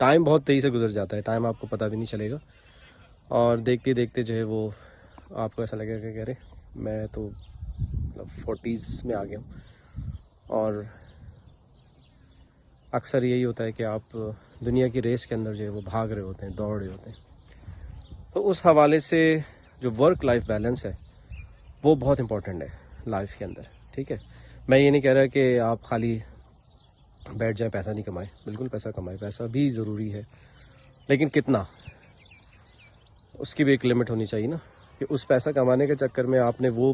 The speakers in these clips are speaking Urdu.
ٹائم بہت تیزی سے گزر جاتا ہے, ٹائم آپ کو پتہ بھی نہیں چلے گا, اور دیکھتے دیکھتے جو ہے وہ آپ کو ایسا لگے گا کہ کہہ رہے میں تو 40s میں آ گیا ہوں. اور اکثر یہی ہوتا ہے کہ آپ دنیا کی ریس کے اندر جو ہے وہ بھاگ رہے ہوتے ہیں, دوڑ رہے ہوتے ہیں. تو اس حوالے سے جو ورک لائف بیلنس ہے وہ بہت امپورٹنٹ ہے لائف کے اندر, ٹھیک ہے. میں یہ نہیں کہہ رہا کہ آپ خالی بیٹھ جائیں, پیسہ نہیں کمائیں, بالکل پیسہ کمائیں, پیسہ بھی ضروری ہے, لیکن کتنا, اس کی بھی ایک لمٹ ہونی چاہیے نا, کہ اس پیسہ کمانے کے چکر میں آپ نے وہ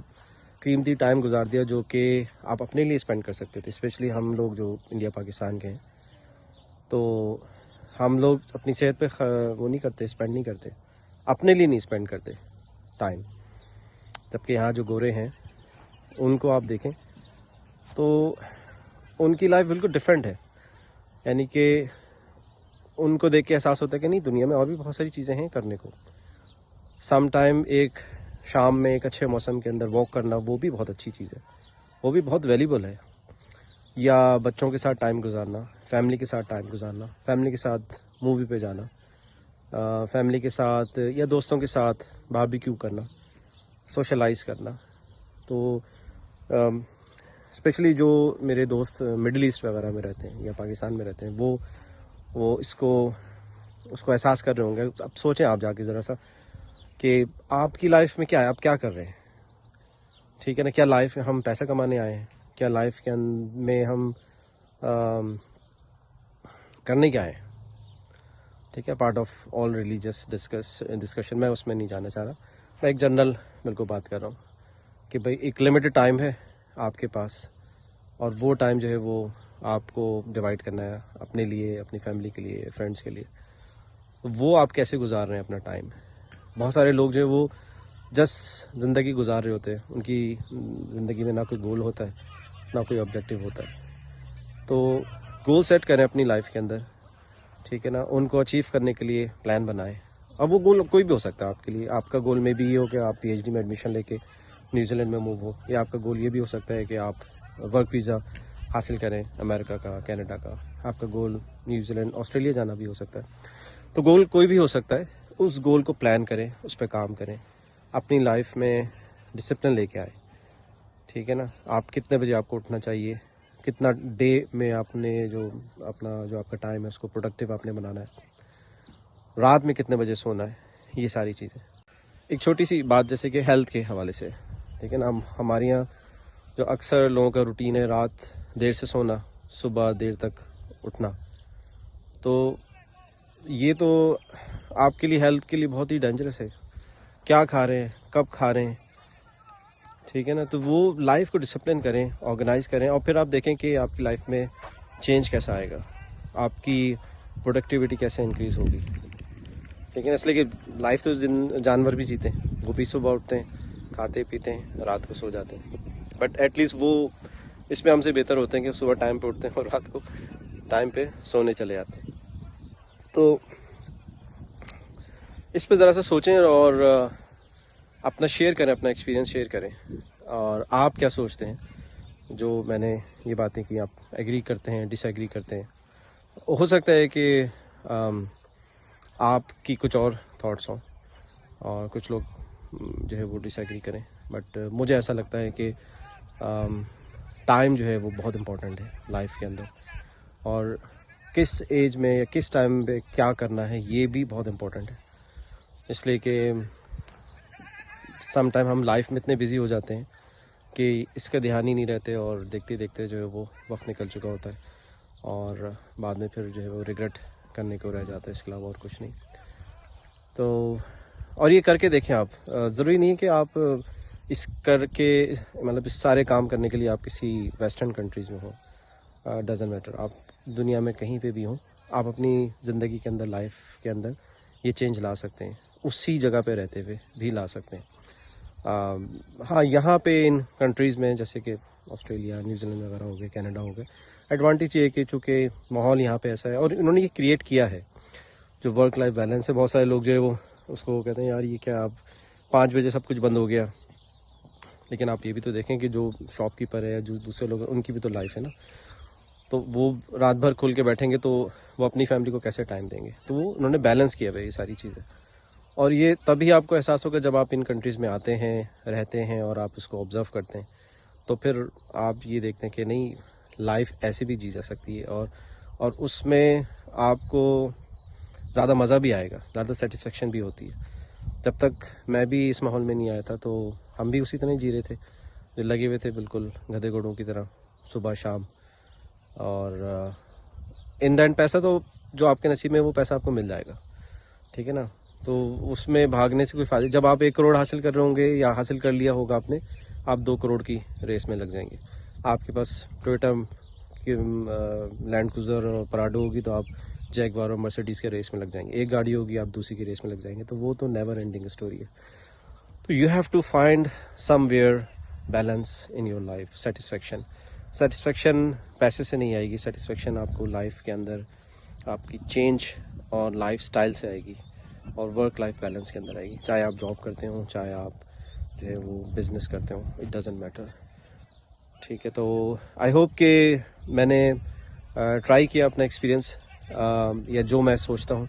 قیمتی ٹائم گزار دیا جو کہ آپ اپنے لیے اسپینڈ کر سکتے تھے. اسپیشلی ہم لوگ جو انڈیا پاکستان کے ہیں, تو ہم لوگ اپنی صحت پہ وہ نہیں کرتے, اسپینڈ نہیں کرتے, اپنے لیے نہیں اسپینڈ کرتے ٹائم. جبکہ یہاں جو گورے ہیں ان کو آپ دیکھیں تو ان کی لائف بالکل ڈفرینٹ ہے. یعنی کہ ان کو دیکھ کے احساس ہوتا ہے کہ نہیں, دنیا میں اور بھی بہت ساری چیزیں ہیں کرنے کو. سم ٹائم ایک شام میں ایک اچھے موسم کے اندر واک کرنا وہ بھی بہت اچھی چیز ہے, وہ بھی بہت ویلیبل ہے. یا بچوں کے ساتھ ٹائم گزارنا, فیملی کے ساتھ ٹائم گزارنا, فیملی کے ساتھ مووی پہ جانا, فیملی کے ساتھ یا دوستوں کے ساتھ باربیکیو کرنا, سوشلائز کرنا. تو اسپیشلی جو میرے دوست مڈل ایسٹ وغیرہ میں رہتے ہیں یا پاکستان میں رہتے ہیں, وہ اس کو احساس کر رہے ہوں گے. اب سوچیں آپ جا کے ذرا سا کہ آپ کی لائف میں کیا ہے, آپ کیا کر رہے ہیں, ٹھیک ہے نا. کیا لائف میں ہم پیسہ کمانے آئے ہیں, کیا لائف کے میں ہم کرنے کیا ہے, ٹھیک ہے. Part of all religious discussion میں اس میں نہیں جانا چاہ رہا, میں ایک جنرل بالکل بات کر رہا ہوں کہ بھائی ایک لمیٹڈ ٹائم ہے آپ کے پاس, اور وہ ٹائم جو ہے وہ آپ کو ڈیوائڈ کرنا ہے اپنے لیے, اپنی فیملی کے لیے, فرینڈس کے لیے. وہ آپ کیسے گزار رہے ہیں اپنا ٹائم. بہت سارے لوگ جو ہے وہ جسٹ زندگی گزار رہے ہوتے ہیں, ان کی زندگی میں نہ کوئی گول ہوتا ہے نہ کوئی آبجیکٹیو ہوتا ہے. تو گول سیٹ کریں اپنی لائف کے اندر, ٹھیک ہے نا. ان کو اچیو کرنے کے لیے پلان بنائیں. اب وہ گول کوئی بھی ہو سکتا ہے آپ کے لیے. آپ کا گول میں بھی یہ ہو کہ آپ PhD میں ایڈمیشن لے کے نیوزی لینڈ میں موو ہو, یا آپ کا گول یہ بھی ہو سکتا ہے کہ آپ ورک ویزا حاصل کریں امریکہ کا, کینیڈا کا. آپ کا گول نیوزی لینڈ, آسٹریلیا جانا بھی ہو سکتا ہے. تو گول کوئی بھی ہو سکتا ہے. اس گول کو پلان کریں, اس پہ کام کریں, اپنی لائف میں ڈسپلن لے کے آئیں, ٹھیک ہے نا. آپ کتنے بجے آپ کو اٹھنا چاہیے, کتنا ڈے میں آپ نے جو آپ کا ٹائم ہے اس کو پروڈکٹیو آپ نے بنانا ہے, رات میں کتنے بجے سونا ہے, یہ ساری چیزیں. ایک چھوٹی سی بات جیسے کہ ہیلتھ کے حوالے سے, ٹھیک ہے نا. ہمارے یہاں جو اکثر لوگوں کا روٹین ہے رات دیر سے سونا, صبح دیر تک اٹھنا, تو یہ تو آپ کے لیے ہیلتھ کے لیے بہت ہی ڈینجرس ہے. کیا کھا رہے ہیں, کب کھا رہے ہیں, ٹھیک ہے نا. تو وہ لائف کو ڈسپلن کریں, آرگنائز کریں, اور پھر آپ دیکھیں کہ آپ کی لائف میں چینج کیسا آئے گا, آپ کی پروڈکٹیوٹی کیسے انکریز ہوگی, ٹھیک ہے نا. اس لیے کہ لائف تو جانور بھی جیتے ہیں, وہ بھی صبح اٹھتے ہیں, کھاتے پیتے ہیں, رات کو سو جاتے ہیں. بٹ ایٹ لیسٹ وہ اس میں ہم سے بہتر ہوتے ہیں کہ صبح ٹائم پہ اٹھتے ہیں اور رات کو ٹائم پہ سونے چلے جاتے ہیں. تو اس پہ ذرا سا سوچیں اور اپنا شیئر کریں, اپنا ایکسپیرینس شیئر کریں, اور آپ کیا سوچتے ہیں. جو میں نے یہ باتیں کی, آپ ایگری کرتے ہیں, ڈس ایگری کرتے ہیں. ہو سکتا ہے کہ آپ کی کچھ اور تھاٹس ہوں اور کچھ لوگ جو ہے وہ ڈس ایگری کریں, بٹ مجھے ایسا لگتا ہے کہ ٹائم جو ہے وہ بہت امپورٹنٹ ہے لائف کے اندر, اور کس ایج میں یا کس ٹائم پہ کیا کرنا ہے یہ بھی بہت امپورٹنٹ ہے. اس لیے کہ سم ٹائم ہم لائف میں اتنے بزی ہو جاتے ہیں کہ اس کا دھیان ہی نہیں رہتے, اور دیکھتے دیکھتے جو ہے وہ وقت نکل چکا ہوتا ہے, اور بعد میں پھر جو ہے وہ ریگریٹ کرنے کو رہ جاتا ہے, اس کے علاوہ اور کچھ نہیں. تو اور یہ کر کے دیکھیں آپ, ضروری نہیں ہے کہ آپ اس کر کے مطلب اس سارے کام کرنے کے لیے آپ کسی ویسٹرن کنٹریز میں ہوں, ڈزنٹ میٹر, آپ دنیا میں کہیں پہ بھی ہوں, آپ اپنی زندگی کے اندر, لائف کے اندر یہ چینج لا سکتے ہیں, اسی جگہ پہ رہتے ہوئے بھی لا سکتے ہیں. ہاں یہاں پہ ان کنٹریز میں جیسے کہ آسٹریلیا, نیوزی لینڈ وغیرہ ہو گئے, کینیڈا ہو گئے, ایڈوانٹیج یہ ہے کہ چونکہ ماحول یہاں پہ ایسا ہے اور انہوں نے یہ کریٹ کیا ہے جو ورک لائف بیلنس ہے. بہت سارے لوگ جو ہے وہ اس کو کہتے ہیں یار یہ کیا, آپ 5 بجے سب کچھ بند ہو گیا, لیکن آپ یہ بھی تو دیکھیں کہ جو شاپ کیپر ہے یا جو دوسرے لوگ ہیں ان کی بھی تو لائف ہے نا. تو وہ رات بھر کھل کے بیٹھیں گے تو وہ اپنی فیملی کو کیسے ٹائم دیں گے. تو وہ انہوں نے بیلنس کیا ہے یہ ساری چیزیں. اور یہ تبھی آپ کو احساس ہوگا جب آپ ان کنٹریز میں آتے ہیں, رہتے ہیں اور آپ اس کو آبزرو کرتے ہیں, تو پھر آپ یہ دیکھتے ہیں کہ نہیں, لائف ایسے بھی جی جا سکتی ہے اور اس میں آپ کو زیادہ مزہ بھی آئے گا, زیادہ سیٹسفیکشن بھی ہوتی ہے. جب تک میں بھی اس ماحول میں نہیں آیا تھا تو ہم بھی اسی طرح ہی جی رہے تھے, جو لگے ہوئے تھے بالکل گدھے گھوڑوں کی طرح صبح شام. اور ان دا اینڈ پیسہ تو جو آپ کے نصیب میں وہ پیسہ آپ کو مل جائے گا, ٹھیک ہے نا. تو اس میں بھاگنے سے کوئی فائدہ, جب آپ 1 کروڑ حاصل کر رہے ہوں گے یا حاصل کر لیا ہوگا آپ نے, آپ 2 کروڑ کی ریس میں لگ جائیں گے. آپ کے پاس ٹویوٹا کی لینڈ کروزر اور پراڈو ہوگی تو آپ جیگوار اور مرسیڈیز کے ریس میں لگ جائیں گے. ایک گاڑی ہوگی آپ دوسری کی ریس میں لگ جائیں گے. تو وہ تو نیور اینڈنگ اسٹوری ہے. تو you have to find somewhere balance in your life. Satisfaction پیسے سے نہیں آئے گی. سیٹسفیکشن آپ کو لائف کے اندر آپ کی چینج اور لائف سٹائل سے آئے گی, اور ورک لائف بیلنس کے اندر آئے گی. چاہے آپ جاب کرتے ہوں, چاہے آپ جو ہے وہ بزنس کرتے ہوں, اٹ ڈزنٹ میٹر. ٹھیک ہے, تو آئی ہوپ کہ میں نے ٹرائی کیا اپنا ایکسپیرینس, یا جو میں سوچتا ہوں,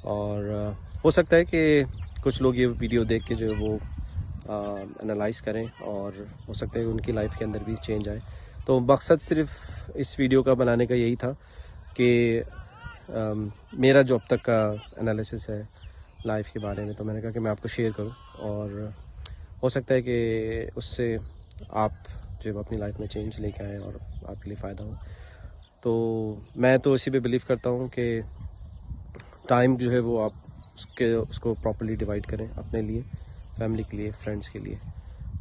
اور ہو سکتا ہے کہ کچھ لوگ یہ ویڈیو دیکھ کے جو ہے وہ انالائز کریں, اور ہو سکتا ہے کہ ان کی لائف کے اندر بھی چینج آئے. تو مقصد صرف اس ویڈیو کا بنانے کا یہی تھا کہ میرا جو اب تک کا انالیسس ہے لائف کے بارے میں, تو میں نے کہا کہ میں آپ کو شیئر کروں, اور ہو سکتا ہے کہ اس سے آپ جو اپنی لائف میں چینج لے کے آئیں اور آپ کے لیے فائدہ ہو. تو میں تو اسی پہ بلیو کرتا ہوں کہ ٹائم جو ہے وہ آپ اس کو پراپرلی ڈیوائڈ کریں اپنے لیے, فیملی کے لیے, فرینڈس کے لیے,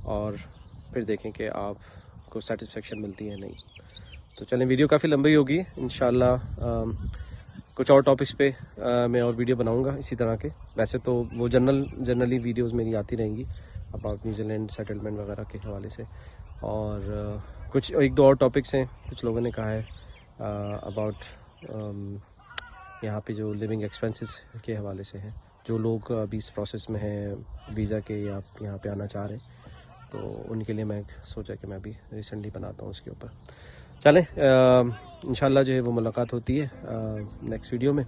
اور پھر دیکھیں کہ آپ کو سیٹسفیکشن ملتی ہے نہیں. تو چلیں, ویڈیو کافی لمبی ہوگی, انشاءاللہ کچھ اور ٹاپکس پہ میں اور ویڈیو بناؤں گا اسی طرح کے. ویسے تو وہ جنرلی ویڈیوز میری آتی رہیں گی اباؤٹ نیوزی لینڈ سیٹلمنٹ وغیرہ کے حوالے سے. اور کچھ 1-2 اور ٹاپکس ہیں, کچھ لوگوں نے کہا ہے اباؤٹ یہاں پہ جو لیونگ ایکسپینسز کے حوالے سے ہیں, جو لوگ ابھی اس پروسیس میں ہیں ویزا کے یا آپ یہاں پہ آنا چاہ رہے ہیں, تو ان کے لیے میں سوچا کہ میں ابھی ریسنٹلی بناتا ہوں اس کے اوپر. چلیں, انشاءاللہ جو ہے وہ ملاقات ہوتی ہے نیکسٹ ویڈیو میں.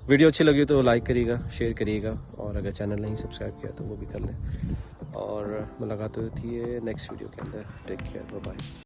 ویڈیو اچھی لگی تو لائک کریے گا, شیئر کریے گا, اور اگر چینل نہیں سبسکرائب کیا تو وہ بھی کر لیں. اور ملاقات ہوتی ہے نیکسٹ ویڈیو کے اندر. Take care, bye bye.